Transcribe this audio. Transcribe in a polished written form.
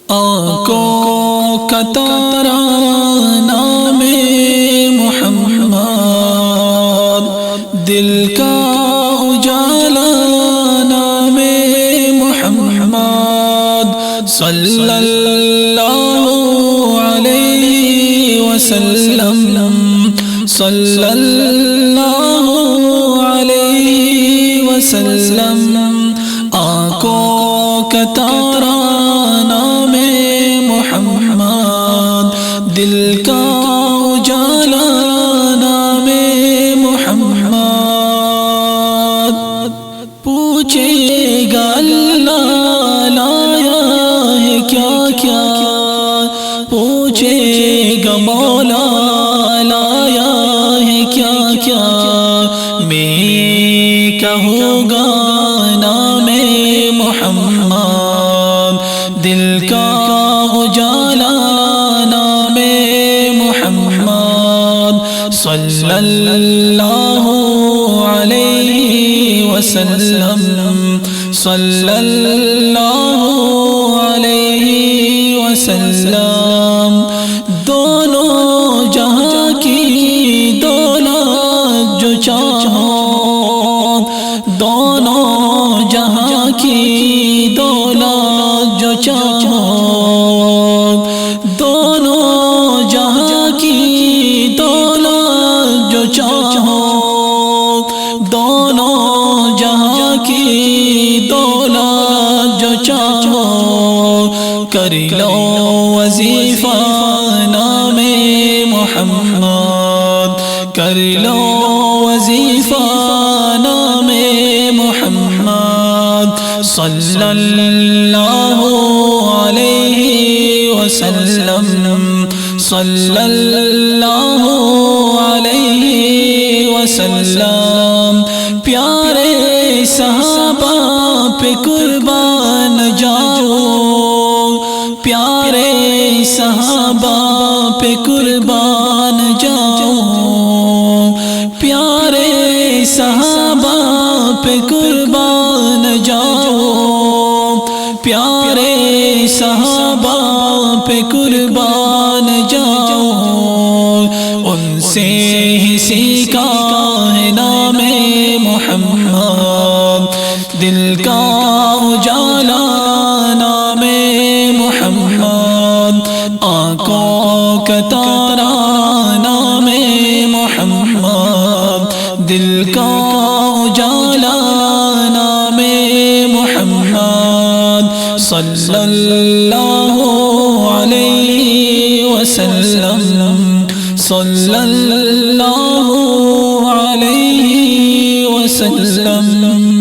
آنکھوں کا تارا نام محمد، دل کا اجالا نام محمد، صلی اللہ علیہ وسلم، صلی اللہ علیہ وسلم۔ آنکھوں کا تارا نام محمد، دل کا اجالا نام محمد۔ پوچھے گا اللہ لایا ہے کیا کیا، پوچھے گا مولا لایا ہے کیا کیا، میں کہوں گا نام محمد، دل کا اجالا نام محمد، صلی اللہ علیہ وسلم، صلی اللہ علیہ وسلم۔ دونوں جہاں کی دولت جو چاہو، دونوں جہاں کی دولت جو چاہو، دونوں جہاں کی دولت جو چاہو، دونوں جہاں کی دولت جو چاہو، کر لو وظیفہ نام محمد، کر لو وظیفہ نام محمد، صلی اللہ علیہ وسلم، صلی اللہ علیہ وسلم۔ پیارے صحابہ پہ قربان جاؤ، پیارے صحابہ پہ قربان جاؤ، پیارے صحابہ پہ قربان جاؤ، پیارے صحابہ پہ قربان جاؤ۔ ان سے ہی سیکھا ہے نام محمد، دل کا اجالا نام محمد، آنکھوں کا تارا نام محمد، دل کا اجالا نام محمد، صلی اللہ علیہ وسلم، صلی اللہ علیہ وسلم۔